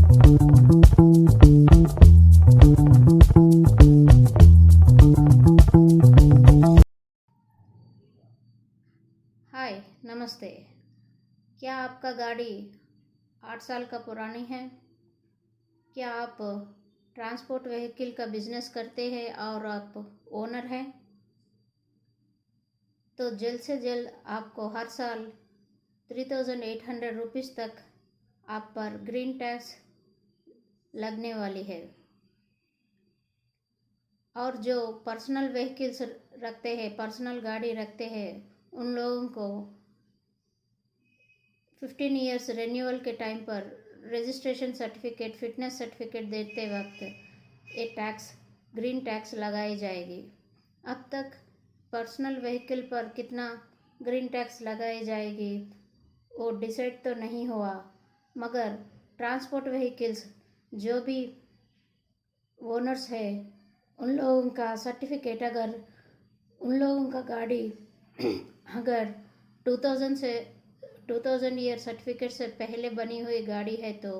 हाय, नमस्ते। क्या आपका गाड़ी 8 साल का पुरानी है? क्या आप ट्रांसपोर्ट व्हीकल का बिजनेस करते हैं और आप ओनर हैं? तो जल्द से जल्द आपको हर साल 3800 रुपीज़ तक आप पर ग्रीन टैक्स लगने वाली है। और जो पर्सनल व्हीकल्स रखते हैं, पर्सनल गाड़ी रखते हैं, उन लोगों को 15 ईयर्स रिन्यूअल के टाइम पर रजिस्ट्रेशन सर्टिफिकेट, फिटनेस सर्टिफिकेट देते वक्त ये टैक्स, ग्रीन टैक्स लगाई जाएगी। अब तक पर्सनल व्हीकल पर कितना ग्रीन टैक्स लगाई जाएगी वो डिसाइड तो नहीं हुआ, मगर ट्रांसपोर्ट व्हीकल्स जो भी ओनर्स है उन लोगों का सर्टिफिकेट, अगर उन लोगों का गाड़ी अगर 2000 ईयर सर्टिफिकेट से पहले बनी हुई गाड़ी है तो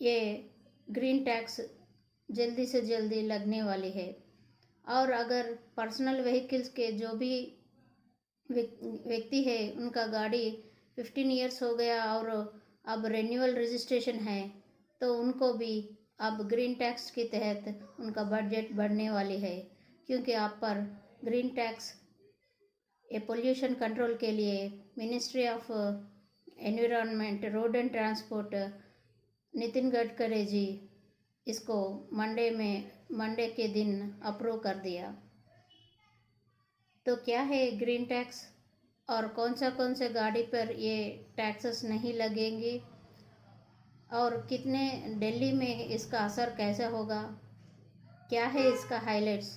ये ग्रीन टैक्स जल्दी से जल्दी लगने वाली है। और अगर पर्सनल व्हीकल्स के जो भी व्यक्ति है उनका गाड़ी 15 ईयर्स हो गया और अब रिन्यूअल रजिस्ट्रेशन है तो उनको भी अब ग्रीन टैक्स के तहत उनका बजट बढ़ने वाली है, क्योंकि आप पर ग्रीन टैक्स ये पोल्यूशन कंट्रोल के लिए ministry of environment, road and transport, Nitin Gadkari ji इसको मंडे के दिन अप्रूव कर दिया। तो क्या है ग्रीन टैक्स और कौन से गाड़ी पर ये टैक्सेस नहीं लगेंगी और कितने दिल्ली में इसका असर कैसा होगा, क्या है इसका हाइलाइट्स,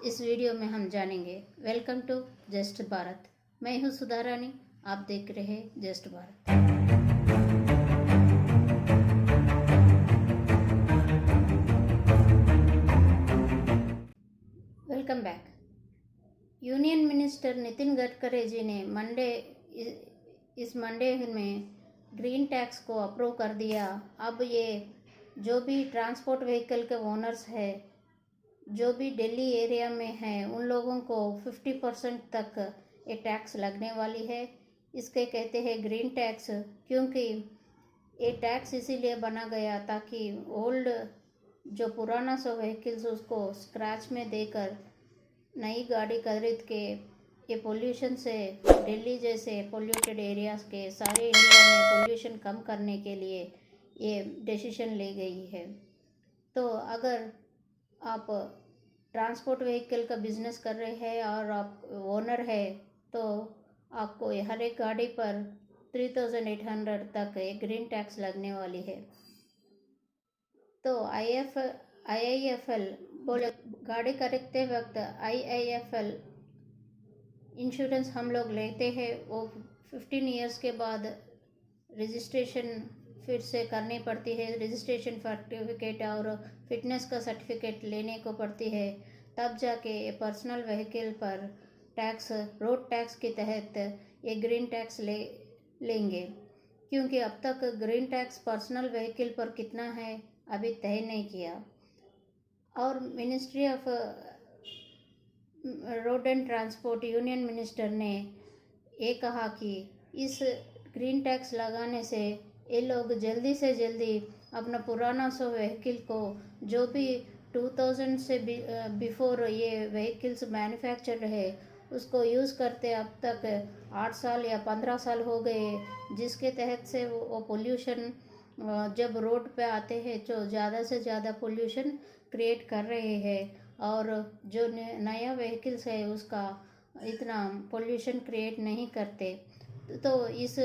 इस वीडियो में हम जानेंगे। Welcome to just Bharat. मैं हूँ सुधा रानी, आप देख रहे हैं just Bharat. Welcome back. Union minister Nitin Gadkari ji ने इस मंडे में ग्रीन टैक्स को अप्रूव कर दिया। अब ये जो भी ट्रांसपोर्ट व्हीकल के ओनर्स है, जो भी दिल्ली एरिया में है, उन लोगों को 50% तक ये टैक्स लगने वाली है। इसके कहते हैं ग्रीन टैक्स, क्योंकि ये टैक्स इसीलिए बना गया ताकि ओल्ड जो पुराना सो व्हीकल्स उसको स्क्रैच में देकर नई गाड़ी खरीद के ये पोल्यूशन से, दिल्ली जैसे पोल्यूटेड एरियाज के सारे इंडिया में पोल्यूशन कम करने के लिए ये डिसीजन ली गई है। तो अगर आप ट्रांसपोर्ट व्हीकल का बिजनेस कर रहे हैं और आप ओनर है तो आपको हर एक गाड़ी पर 3800 तक एक ग्रीन टैक्स लगने वाली है। तो IIFL बोले, गाड़ी खरीदते वक्त IIFL इंश्योरेंस हम लोग लेते हैं, वो 15 ईयर्स के बाद रजिस्ट्रेशन फिर से करनी पड़ती है, रजिस्ट्रेशन सर्टिफिकेट और फिटनेस का सर्टिफिकेट लेने को पड़ती है, तब जाके पर्सनल व्हीकल पर टैक्स, रोड टैक्स के तहत ये ग्रीन टैक्स लेंगे। क्योंकि अब तक ग्रीन टैक्स पर्सनल व्हीकल पर कितना है अभी तय नहीं किया। और ministry of road and transport, union minister ने ये कहा कि इस ग्रीन टैक्स लगाने से ये लोग जल्दी से जल्दी अपना पुराना सो व्हीकल को, जो भी 2000 से बिफोर ये व्हीकल्स मैन्युफैक्चर है उसको यूज़ करते अब तक 8 साल या 15 साल हो गए, जिसके तहत से वो पोल्यूशन जब रोड पे आते हैं तो ज़्यादा से ज़्यादा पोल्यूशन क्रिएट कर रहे हैं, और जो नया व्हीकल्स है उसका इतना पोल्यूशन क्रिएट नहीं करते। तो इस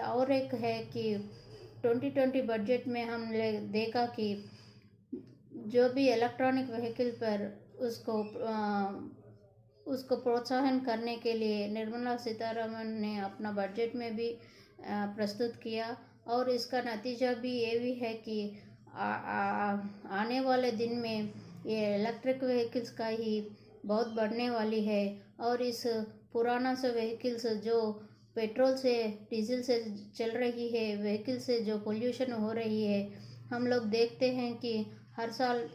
और एक है कि 2020 बजट में हमने देखा कि जो भी इलेक्ट्रॉनिक व्हीकल पर उसको प्रोत्साहन करने के लिए निर्मला सीतारमण ने अपना बजट में भी प्रस्तुत किया, और इसका नतीजा भी ये भी है कि आने वाले दिन में ये इलेक्ट्रिक व्हीकल्स का ही बहुत बढ़ने वाली है। और इस पुराना से व्हीकल्स जो पेट्रोल से डीजल से चल रही है व्हीकल से जो पोल्यूशन हो रही है, हम लोग देखते हैं कि हर साल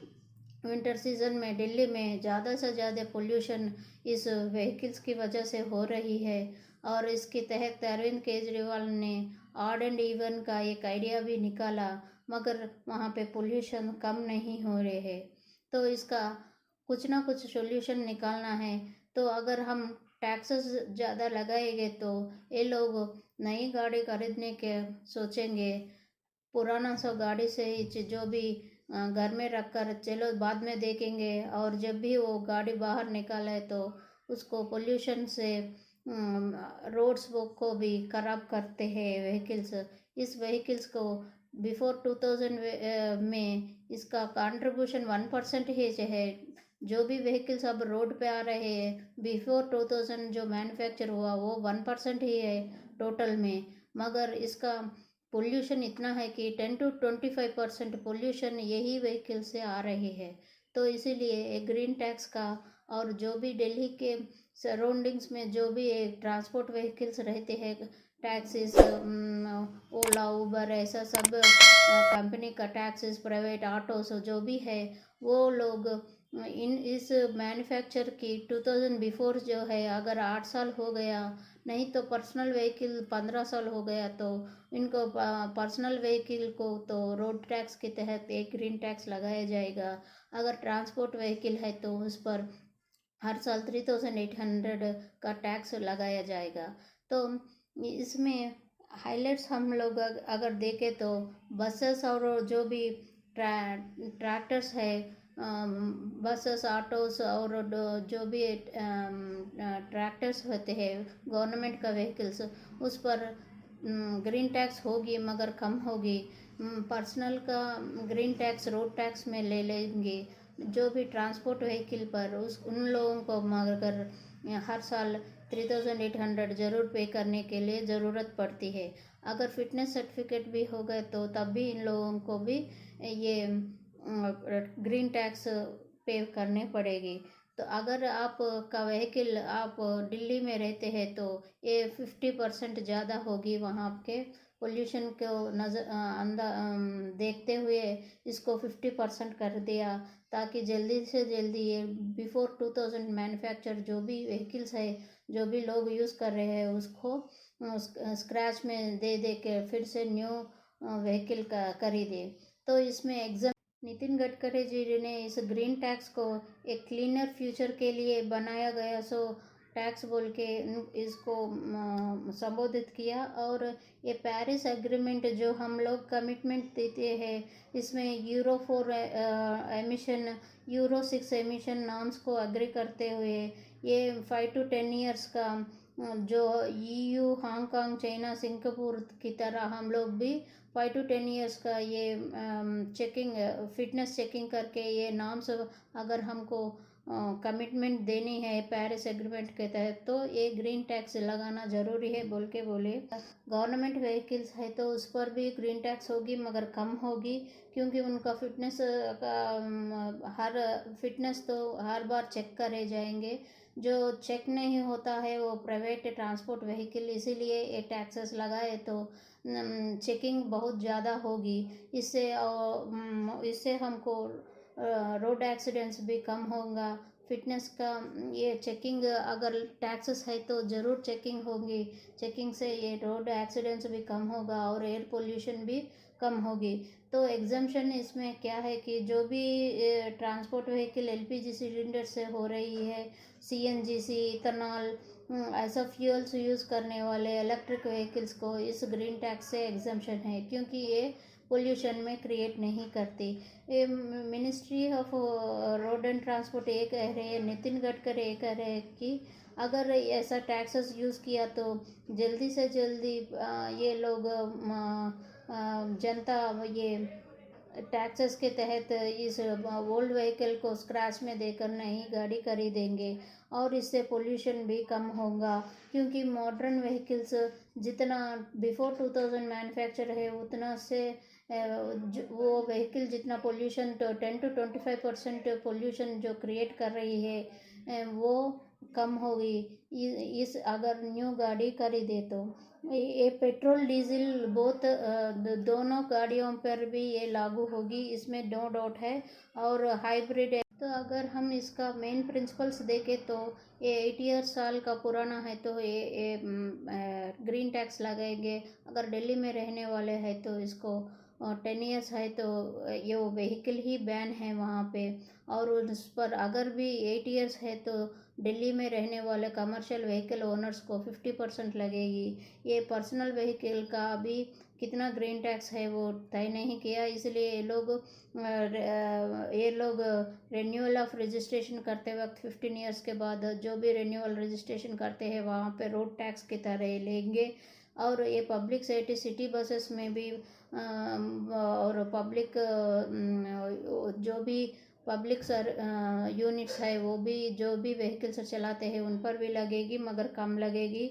विंटर सीजन में दिल्ली में ज़्यादा से ज़्यादा पोल्यूशन इस व्हीकल्स की वजह से हो रही है। और इसके तहत अरविंद केजरीवाल ने ऑड एंड इवन का एक आइडिया भी निकाला, मगर वहाँ पे पोल्यूशन कम नहीं हो रहे है। तो इसका कुछ ना कुछ सॉल्यूशन निकालना है। तो अगर हम टैक्सेस ज़्यादा लगाएंगे तो ये लोग नई गाड़ी खरीदने के सोचेंगे, पुराना सा गाड़ी से ही जो भी घर में रख कर चलो बाद में देखेंगे, और जब भी वो गाड़ी बाहर निकाले तो उसको पोल्यूशन से रोड्स को भी खराब करते हैं व्हीकल्स। इस व्हीकल्स को बिफोर 2000 में इसका कंट्रीब्यूशन 1% ही है। जो भी व्हीकल्स अब रोड पे आ रहे हैं बिफोर 2000 जो मैन्युफैक्चर हुआ वो 1% ही है टोटल में, मगर इसका पोल्यूशन इतना है कि 10 to 25% पोल्यूशन यही व्हीकल से आ रही है। तो इसीलिए ग्रीन टैक्स का, और जो भी दिल्ली के सराउंडिंग्स में जो भी ट्रांसपोर्ट व्हीकल्स रहते हैं, टैक्सीज, ओला उबर ऐसा सब कंपनी का टैक्सीज, प्राइवेट ऑटोस जो भी है, वो लोग इन इस मैन्युफैक्चर की 2000 बिफोर जो है अगर 8 साल हो गया, नहीं तो पर्सनल व्हीकल 15 साल हो गया, तो इनको पर्सनल व्हीकल को तो रोड टैक्स के तहत एक ग्रीन टैक्स लगाया जाएगा। अगर ट्रांसपोर्ट व्हीकल है तो उस पर हर साल 3800 का टैक्स लगाया जाएगा। तो इसमें हाइलाइट्स हम लोग अगर देखें तो बसेस और जो भी ट्रैक्टर्स है, बसेस ऑटोस और जो भी ट्रैक्टर्स होते हैं गवर्नमेंट का व्हीकल्स, उस पर ग्रीन टैक्स होगी मगर कम होगी। पर्सनल का ग्रीन टैक्स रोड टैक्स में ले लेंगे। जो भी ट्रांसपोर्ट व्हीकल पर उन लोगों को मगर हर साल 3800 ज़रूर पे करने के लिए ज़रूरत पड़ती है। अगर फिटनेस सर्टिफिकेट भी हो गए तो तब भी इन लोगों को भी ये ग्रीन टैक्स पे करने पड़ेगी। तो अगर आप का व्हीकल आप दिल्ली में रहते हैं तो ये 50% ज़्यादा होगी वहाँ के पोल्यूशन को देखते हुए इसको 50% कर दिया, ताकि जल्दी से जल्दी ये बिफोर 2000 मैन्युफैक्चर जो भी व्हीकल्स है जो भी लोग यूज़ कर रहे हैं उसको स्क्रैच में दे दे के फिर से न्यू व्हीकल का खरीदे। तो इसमें एग्जाम नितिन गडकरी जी ने इस ग्रीन टैक्स को एक क्लीनर फ्यूचर के लिए बनाया गया सो टैक्स बोल के इसको संबोधित किया। और ये पेरिस एग्रीमेंट जो हम लोग कमिटमेंट देते हैं, इसमें euro 4 emission, euro 6 emission norms को एग्री करते हुए ये 5 to 10 ईयर्स का जो EU, हांगकांग, चाइना, सिंगापुर की तरह हम लोग भी 5 to 10 ईयर्स का ये चेकिंग, फिटनेस चेकिंग करके ये नॉर्म्स अगर हमको कमिटमेंट देनी है पेरिस एग्रीमेंट के तहत, तो ये ग्रीन टैक्स लगाना ज़रूरी है बोल के बोले। गवर्नमेंट व्हीकल्स है तो उस पर भी ग्रीन टैक्स होगी मगर कम होगी, क्योंकि उनका फिटनेस का हर फिटनेस तो हर बार चेक करे जाएंगे। जो चेक नहीं होता है वो प्राइवेट ट्रांसपोर्ट व्हीकल, इसीलिए ये टैक्सेस लगाए तो चेकिंग बहुत ज़्यादा होगी। इससे हमको रोड एक्सीडेंट्स भी कम होगा। फिटनेस का ये चेकिंग अगर टैक्सेस है तो ज़रूर चेकिंग होगी, चेकिंग से ये रोड एक्सीडेंट्स भी कम होगा और एयर पोल्यूशन भी कम होगी। तो एग्जाम्पशन इसमें क्या है कि जो भी ट्रांसपोर्ट व्हीकल LPG सिलेंडर से हो रही है, CNG, इथेनॉल, ऐसा फ्यूल्स यूज़ करने वाले इलेक्ट्रिक व्हीकल्स को इस ग्रीन टैक्स से एग्जाम्पशन है, क्योंकि ये पोल्यूशन में क्रिएट नहीं करती। ये ministry of road and transport ये कह रहे हैं, नितिन गडकरी ये कह रहे हैं कि अगर ऐसा टैक्सेस यूज़ किया तो जल्दी से जल्दी ये लोग जनता ये टैक्सेस के तहत इस ओल्ड व्हीकल को स्क्रैच में देकर नई गाड़ी खरीदेंगे, और इससे पोल्यूशन भी कम होगा। क्योंकि मॉडर्न व्हीकल्स जितना बिफोर 2000 मैन्युफैक्चर है उतना से वो व्हीकल जितना पोल्यूशन तो 10 to 25% पोल्यूशन जो क्रिएट कर रही है वो कम होगी इस अगर न्यू गाड़ी खरीदे तो। ये पेट्रोल डीजल बोथ दोनों गाड़ियों पर भी ये लागू होगी, इसमें नो डाउट है। और हाइब्रिड है तो अगर हम इसका मेन प्रिंसिपल्स देखें तो ये 8 ईयर्स साल का पुराना है तो ये ग्रीन टैक्स लगाएंगे। अगर दिल्ली में रहने वाले हैं तो इसको 10 ईयर्स है तो ये वो व्हीकल ही बैन है वहाँ पे। और उस पर अगर भी 8 ईयर्स है तो दिल्ली में रहने वाले कमर्शियल व्हीकल ओनर्स को 50% लगेगी। ये पर्सनल व्हीकल का अभी कितना ग्रीन टैक्स है वो तय नहीं किया, इसलिए ये लोग रिन्यूअल ऑफ रजिस्ट्रेशन करते वक्त 15 ईयर्स के बाद जो भी रिन्यूअल रजिस्ट्रेशन करते हैं वहाँ पे रोड टैक्स की तरह लेंगे। और ये पब्लिक सिटी बसेस में भी और पब्लिक जो भी पब्लिक यूनिट्स है वो भी जो भी व्हीकल्स चलाते हैं उन पर भी लगेगी, मगर कम लगेगी।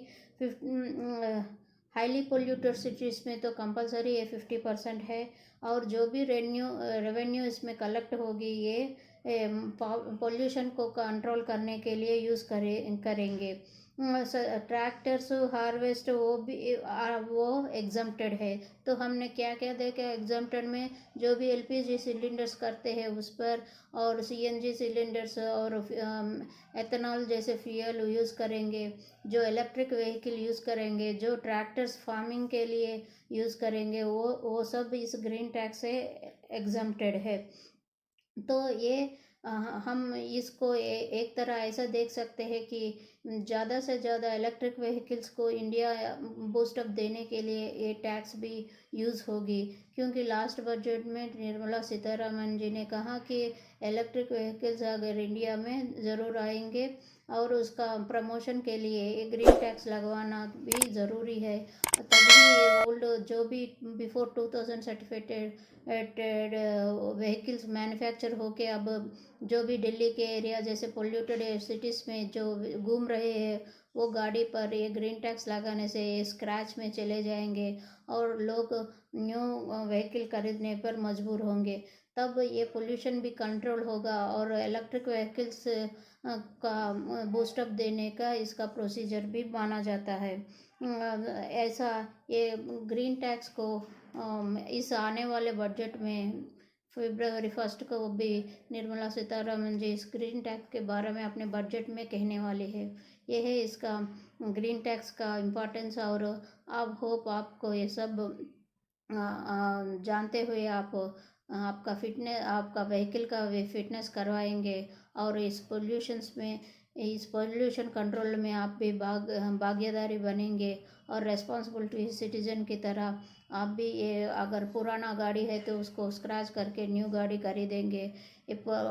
हाईली पोल्यूटेड सिटीज़ में तो कंपलसरी ये 50% है। और जो भी रेवेन्यू इसमें कलेक्ट होगी ये पोल्यूशन को कंट्रोल करने के लिए यूज़ करेंगे। ट्रैक्टर्स हार्वेस्ट वो एग्जम्प्टेड है। तो हमने क्या क्या देखा एग्जम्प्टेड में, जो भी एलपीजी सिलेंडर्स करते हैं उस पर, और सीएनजी सिलेंडर्स और एथेनॉल जैसे फ्यूल यूज़ करेंगे, जो इलेक्ट्रिक व्हीकल यूज़ करेंगे, जो ट्रैक्टर्स फार्मिंग के लिए यूज़ करेंगे, वो सब इस ग्रीन टैक्स से एग्जम्प्टेड है। तो ये हम इसको एक तरह ऐसा देख सकते हैं कि ज़्यादा से ज़्यादा इलेक्ट्रिक व्हीकल्स को इंडिया बूस्टअप देने के लिए ये टैक्स भी यूज़ होगी। क्योंकि लास्ट बजट में निर्मला सीतारमण जी ने कहा कि इलेक्ट्रिक व्हीकल्स अगर इंडिया में ज़रूर आएंगे और उसका प्रमोशन के लिए ये ग्रीन टैक्स लगवाना भी ज़रूरी है। तभी ये ओल्ड जो भी बिफोर 2000 सर्टिफिकेटेड व्हीकल्स मैन्युफैक्चर होके अब जो भी दिल्ली के एरिया जैसे पोल्यूटेड सिटीज़ में जो घूम रहे हैं वो गाड़ी पर ये ग्रीन टैक्स लगाने से ये स्क्रैच में चले जाएंगे और लोग न्यू व्हीकल खरीदने पर मजबूर होंगे। तब ये पोल्यूशन भी कंट्रोल होगा और इलेक्ट्रिक व्हीकल्स का बूस्टअप देने का इसका प्रोसीजर भी माना जाता है। ऐसा ये ग्रीन टैक्स को इस आने वाले बजट में फरवरी 1 को भी निर्मला सीतारमण जी इस ग्रीन टैक्स के बारे में अपने बजट में कहने वाले हैं। ये है इसका ग्रीन टैक्स का इम्पोर्टेंस। और आप होप आपको ये सब जानते हुए आप आपका व्हीकल का फिटनेस करवाएंगे और इस पोल्यूशन कंट्रोल में आप भी भागीदारी बनेंगे और रेस्पॉन्सिबिलिटी सिटीजन की तरह आप भी ये अगर पुराना गाड़ी है तो उसको स्क्रैच करके न्यू गाड़ी खरीदेंगे,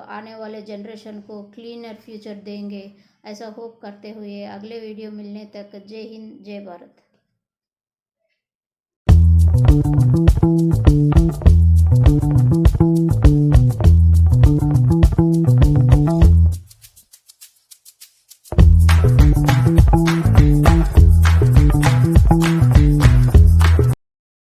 आने वाले जनरेशन को क्लीनर फ्यूचर देंगे, ऐसा होप करते हुए अगले वीडियो मिलने तक जय हिंद जय भारत।